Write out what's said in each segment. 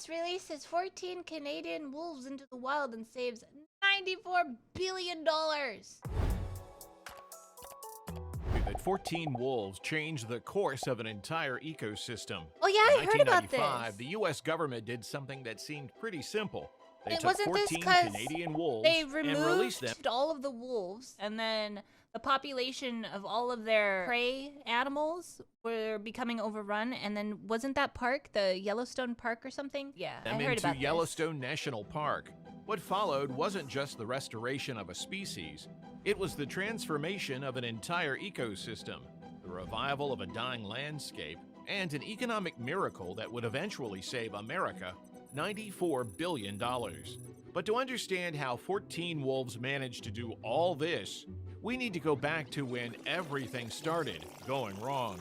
U.S. releases 14 Canadian wolves into the wild and saves $94 billion. That 14 wolves changed the course of an entire ecosystem. Oh yeah, In I heard about 1995, this. the U.S. government did something that seemed pretty simple. They It took wasn't this 14 because Canadian wolves they and released them. removed all of the wolves, and then the population of all of their prey animals were becoming overrun. And then wasn't that park the Yellowstone Park or something? Yeah, I heard into about Yellowstone National Park. What followed wasn't just the restoration of a species, it was the transformation of an entire ecosystem, the revival of a dying landscape, and an economic miracle that would eventually save America $94 billion. But to understand how 14 wolves managed to do all this, we need to go back to when everything started going wrong.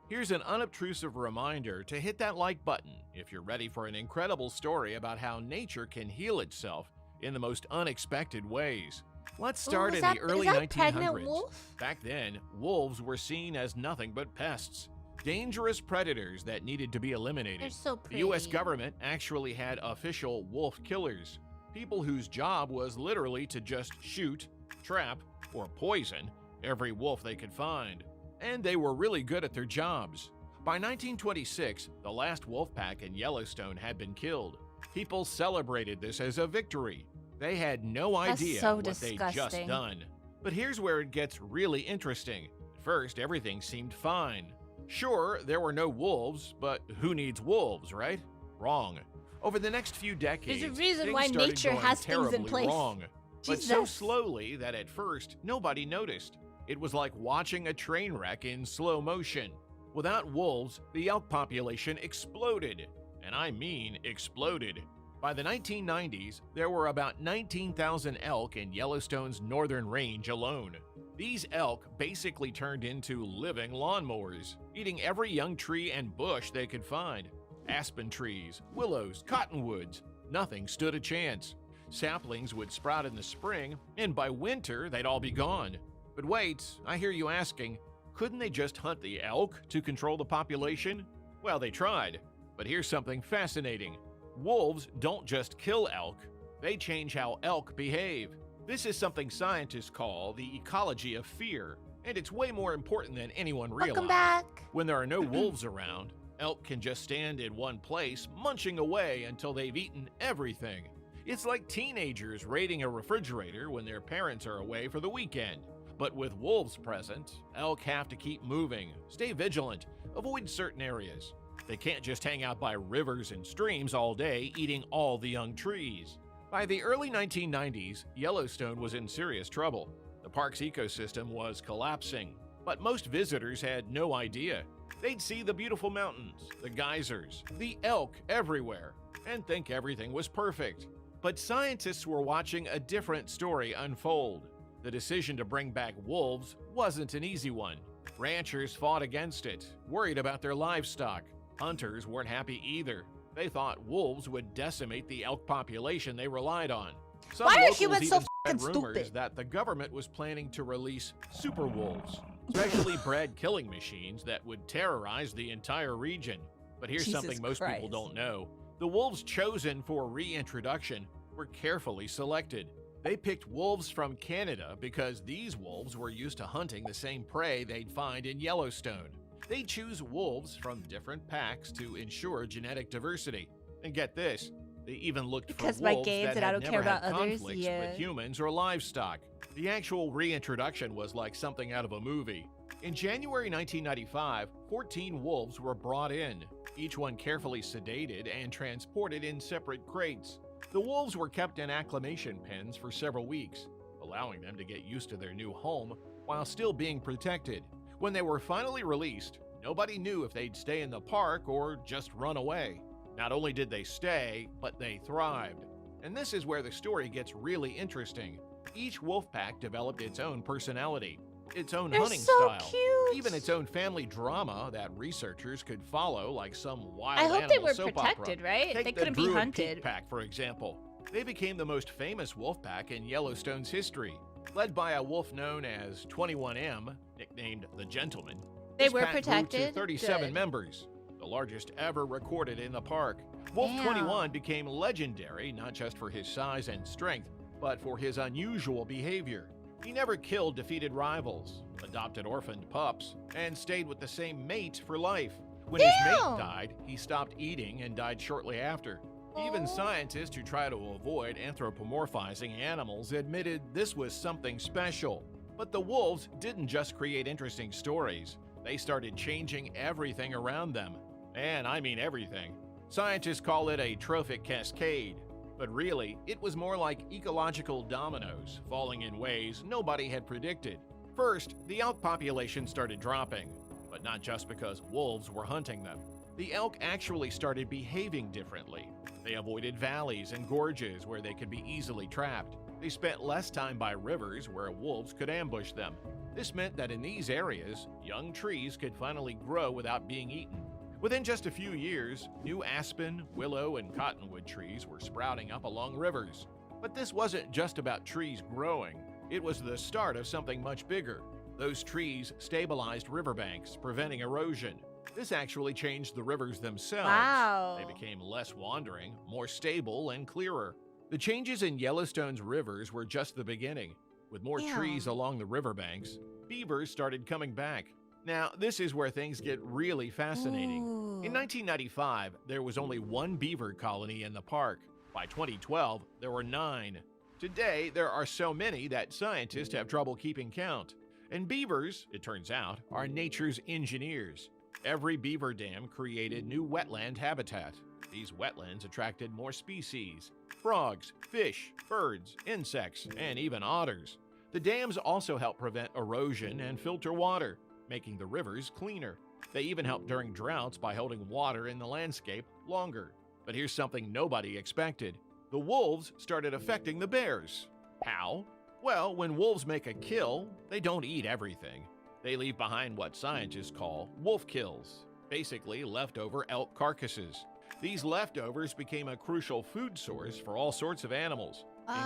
Here's an unobtrusive reminder to hit that like button if you're ready for an incredible story about how nature can heal itself in the most unexpected ways. Let's start in the early 1900s. Wolf? Back then, wolves were seen as nothing but pests, dangerous predators that needed to be eliminated. They're so The pretty. U.S. government actually had official wolf killers, people whose job was literally to just shoot, trap, or poison every wolf they could find. And they were really good at their jobs. By 1926, the last wolf pack in Yellowstone had been killed. People celebrated this as a victory. They had no idea what they'd just done. But here's where it gets really interesting. At first, everything seemed fine. Sure, there were no wolves, but who needs wolves, right? Wrong. Over the next few decades, there's a reason things why started nature going has things in terribly place. wrong. But so Jesus. slowly that at first, nobody noticed. It was like watching a train wreck in slow motion. Without wolves, the elk population exploded. And I mean exploded. By the 1990s, there were about 19,000 elk in Yellowstone's northern range alone. These elk basically turned into living lawnmowers, eating every young tree and bush they could find. Aspen trees, willows, cottonwoods, nothing stood a chance. Saplings would sprout in the spring, and by winter, they'd all be gone. But wait, I hear you asking, couldn't they just hunt the elk to control the population? Well, they tried. But here's something fascinating. Wolves don't just kill elk, they change how elk behave. This is something scientists call the ecology of fear, and it's way more important than anyone realizes. Welcome back. When there are no wolves around, elk can just stand in one place, munching away until they've eaten everything. It's like teenagers raiding a refrigerator when their parents are away for the weekend. But with wolves present, elk have to keep moving, stay vigilant, avoid certain areas. They can't just hang out by rivers and streams all day, eating all the young trees. By the early 1990s, Yellowstone was in serious trouble. The park's ecosystem was collapsing, but most visitors had no idea. They'd see the beautiful mountains, the geysers, the elk everywhere, and think everything was perfect. But scientists were watching a different story unfold. The decision to bring back wolves wasn't an easy one. Ranchers fought against it, worried about their livestock. Hunters weren't happy either. They thought wolves would decimate the elk population they relied on. Some Why are locals humans so even fucking spread rumors stupid? that the government was planning to release super wolves, specially bred killing machines that would terrorize the entire region. But here's Jesus something most Christ. people don't know. The wolves chosen for reintroduction were carefully selected. They picked wolves from Canada because these wolves were used to hunting the same prey they'd find in Yellowstone. They choose wolves from different packs to ensure genetic diversity. And get this, they even looked Because for my wolves games that and I had don't never care about had others, conflicts yeah. with humans or livestock. The actual reintroduction was like something out of a movie. In January 1995, 14 wolves were brought in, each one carefully sedated and transported in separate crates. The wolves were kept in acclimation pens for several weeks, allowing them to get used to their new home while still being protected. When they were finally released, nobody knew if they'd stay in the park or just run away. Not only did they stay, but they thrived. And this is where the story gets really interesting. Each wolf pack developed its own personality, its own hunting style, Cute. even its own family drama that researchers could follow like some wild I hope they animal were soap protected, opera. right? Take They the couldn't be Druid hunted. Peak Pack, for example. They became the most famous wolf pack in Yellowstone's history, led by a wolf known as 21M, nicknamed the Gentleman. They This were pack grew to protected? 37 Good. members. the largest ever recorded in the park. Wolf Damn. 21 became legendary not just for his size and strength, but for his unusual behavior. He never killed defeated rivals, adopted orphaned pups, and stayed with the same mate for life. When his mate died, he stopped eating and died shortly after. Even scientists who try to avoid anthropomorphizing animals admitted this was something special. But the wolves didn't just create interesting stories. They started changing everything around them. And I mean everything. Scientists call it a trophic cascade. But really, it was more like ecological dominoes, falling in ways nobody had predicted. First, the elk population started dropping. But not just because wolves were hunting them. The elk actually started behaving differently. They avoided valleys and gorges where they could be easily trapped. They spent less time by rivers where wolves could ambush them. This meant that in these areas, young trees could finally grow without being eaten. Within just a few years, new aspen, willow, and cottonwood trees were sprouting up along rivers. But this wasn't just about trees growing. It was the start of something much bigger. Those trees stabilized riverbanks, preventing erosion. This actually changed the rivers themselves. Wow. They became less wandering, more stable, and clearer. The changes in Yellowstone's rivers were just the beginning. With more trees along the riverbanks, beavers started coming back. Now, this is where things get really fascinating. Ooh. In 1995, there was only one beaver colony in the park. By 2012, there were 9. Today, there are so many that scientists have trouble keeping count. And beavers, it turns out, are nature's engineers. Every beaver dam created new wetland habitat. These wetlands attracted more species: frogs, fish, birds, insects, and even otters. The dams also help prevent erosion and filter water, making the rivers cleaner. They even help during droughts by holding water in the landscape longer. But here's something nobody expected. The wolves started affecting the bears. How? Well, when wolves make a kill, they don't eat everything. They leave behind what scientists call wolf kills, basically leftover elk carcasses. These leftovers became a crucial food source for all sorts of animals,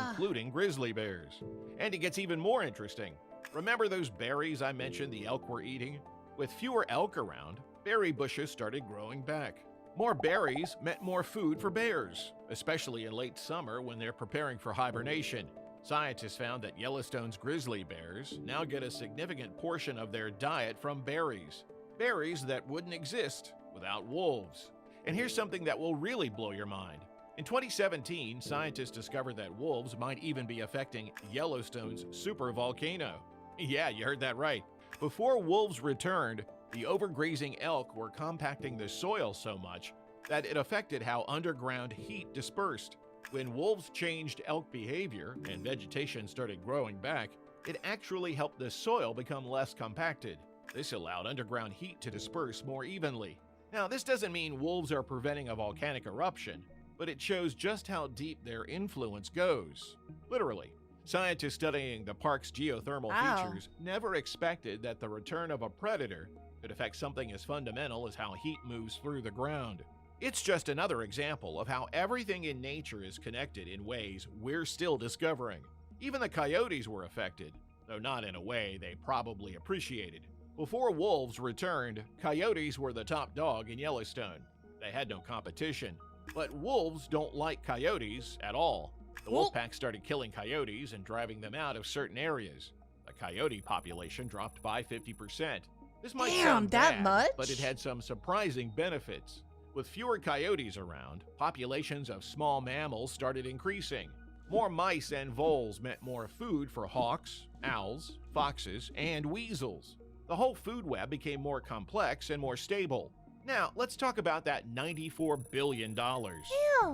including grizzly bears. And it gets even more interesting. Remember those berries I mentioned the elk were eating? With fewer elk around, berry bushes started growing back. More berries meant more food for bears, especially in late summer when they're preparing for hibernation. Scientists found that Yellowstone's grizzly bears now get a significant portion of their diet from berries. Berries that wouldn't exist without wolves. And here's something that will really blow your mind. In 2017, scientists discovered that wolves might even be affecting Yellowstone's supervolcano. Yeah, you heard that right. Before wolves returned, the overgrazing elk were compacting the soil so much that it affected how underground heat dispersed. When wolves changed elk behavior and vegetation started growing back, it actually helped the soil become less compacted. This allowed underground heat to disperse more evenly. Now, this doesn't mean wolves are preventing a volcanic eruption, but it shows just how deep their influence goes. Literally. Scientists studying the park's geothermal features never expected that the return of a predator could affect something as fundamental as how heat moves through the ground. It's just another example of how everything in nature is connected in ways we're still discovering. Even the coyotes were affected, though not in a way they probably appreciated. Before wolves returned, coyotes were the top dog in Yellowstone. They had no competition. But wolves don't like coyotes at all. The wolf pack started killing coyotes and driving them out of certain areas. The coyote population dropped by 50%. This might sound bad, much? but it had some surprising benefits. With fewer coyotes around, populations of small mammals started increasing. More mice and voles meant more food for hawks, owls, foxes, and weasels. The whole food web became more complex and more stable. Now, let's talk about that $94 billion.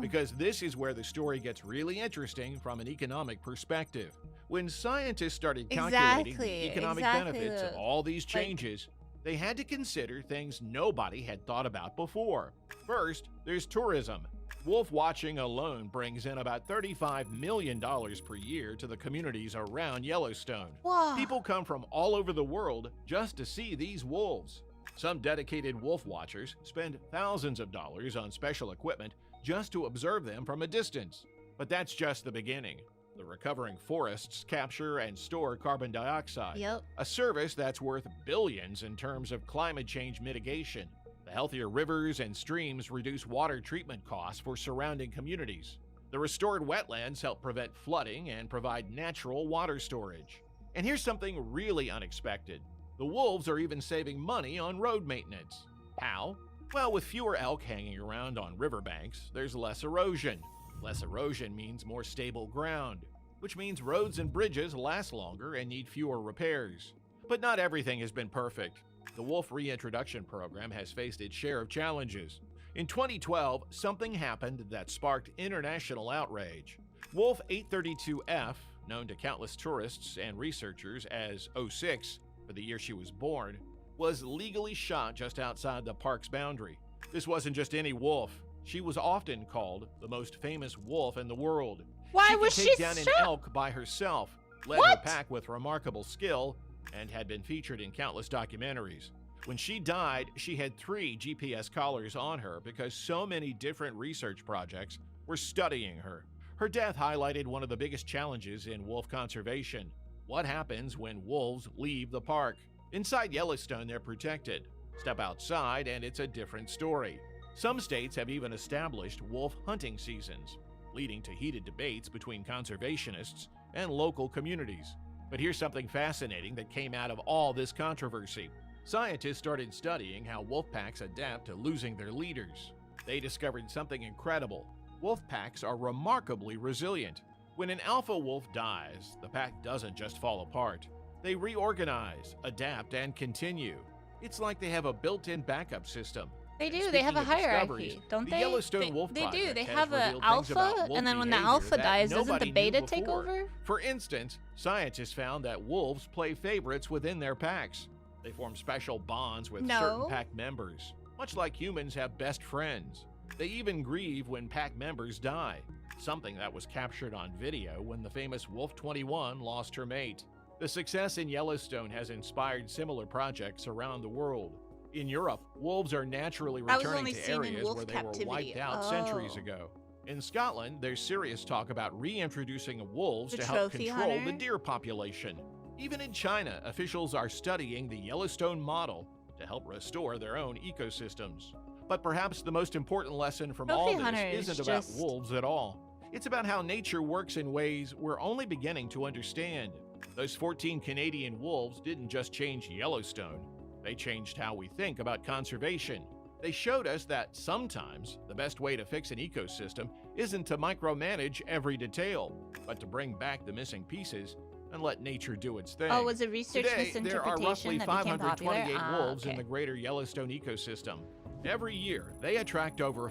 Because this is where the story gets really interesting from an economic perspective. When scientists started calculating the economic benefits of all these changes, they had to consider things nobody had thought about before. First, there's tourism. Wolf watching alone brings in about $35 million per year to the communities around Yellowstone. Wow. People come from all over the world just to see these wolves. Some dedicated wolf watchers spend thousands of dollars on special equipment just to observe them from a distance. But that's just the beginning. The recovering forests capture and store carbon dioxide, a service that's worth billions in terms of climate change mitigation. The The healthier rivers and streams reduce water treatment costs for surrounding communities. The restored wetlands help prevent flooding and provide natural water storage. And here's something really unexpected. The wolves are even saving money on road maintenance. How? Well, with fewer elk hanging around on riverbanks, there's less erosion. Less erosion means more stable ground, which means roads and bridges last longer and need fewer repairs. But not everything has been perfect. The wolf reintroduction program has faced its share of challenges. In 2012, something happened that sparked international outrage. Wolf 832F, known to countless tourists and researchers as 06 for the year she was born, was legally shot just outside the park's boundary. This wasn't just any wolf. She was often called the most famous wolf in the world. Why was she she could take down an shot? elk by herself, led What? her pack with remarkable skill, and had been featured in countless documentaries. When she died, she had 3 GPS collars on her because so many different research projects were studying her. Her death highlighted one of the biggest challenges in wolf conservation. What happens when wolves leave the park? Inside Yellowstone, they're protected. Step outside and it's a different story. Some states have even established wolf hunting seasons, leading to heated debates between conservationists and local communities. But here's something fascinating that came out of all this controversy. Scientists started studying how wolf packs adapt to losing their leaders. They discovered something incredible. Wolf packs are remarkably resilient. When an alpha wolf dies, the pack doesn't just fall apart. They reorganize, adapt, and continue. It's like they have a built-in backup system. They do. And They have a speaking of hierarchy, discoveries, don't the they? Yellowstone Wolf They do. Project They has have an revealed things about alpha, wolf and then when the behavior alpha that dies, doesn't the nobody knew beta take before. over? For instance, scientists found that wolves play favorites within their packs. They form special bonds with certain No. pack members, much like humans have best friends. They even grieve when pack members die, something that was captured on video when the famous Wolf 21 lost her mate. The success in Yellowstone has inspired similar projects around the world. In Europe, wolves are naturally I was returning only to seen in areas wolf where they captivity. were wiped out centuries Oh. ago. In Scotland, there's serious talk about reintroducing wolves The to help trophy control the hunter? deer population. Even in China, officials are studying the Yellowstone model to help restore their own ecosystems. But perhaps the most important lesson from all Trophy this hunter is isn't about just- wolves at all. It's about how nature works in ways we're only beginning to understand. Those 14 Canadian wolves didn't just change Yellowstone. They changed how we think about conservation. They showed us that sometimes the best way to fix an ecosystem isn't to micromanage every detail, but to bring back the missing pieces and let nature do its thing. Oh, was it research Today, there are roughly misinterpretation that became popular? 528 wolves in Okay. the greater Yellowstone ecosystem. Every year, they attract over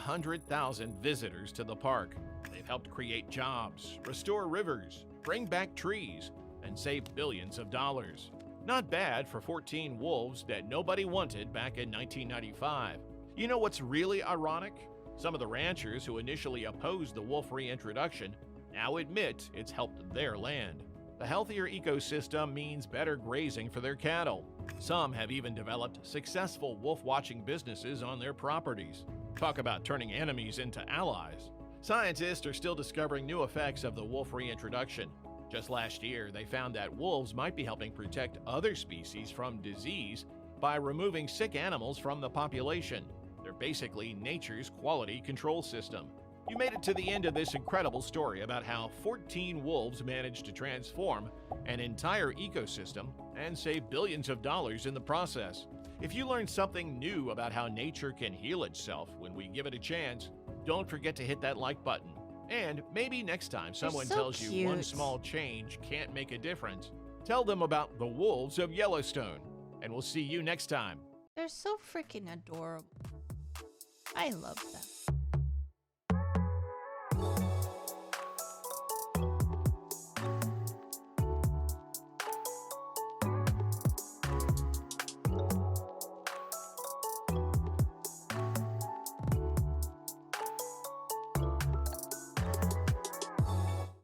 500,000 visitors to the park. They've helped create jobs, restore rivers, bring back trees, and save billions of dollars. Not bad for 14 wolves that nobody wanted back in 1995. You know what's really ironic? Some of the ranchers who initially opposed the wolf reintroduction now admit it's helped their land. The healthier ecosystem means better grazing for their cattle. Some have even developed successful wolf-watching businesses on their properties. Talk about turning enemies into allies. Scientists are still discovering new effects of the wolf reintroduction. Just last year, they found that wolves might be helping protect other species from disease by removing sick animals from the population. They're basically nature's quality control system. You made it to the end of this incredible story about how 14 wolves managed to transform an entire ecosystem and save billions of dollars in the process. If you learned something new about how nature can heal itself when we give it a chance, don't forget to hit that like button. And maybe next time someone so tells you one cute. small change can't make a difference, tell them about the wolves of Yellowstone. And we'll see you next time. They're so freaking adorable. I love them.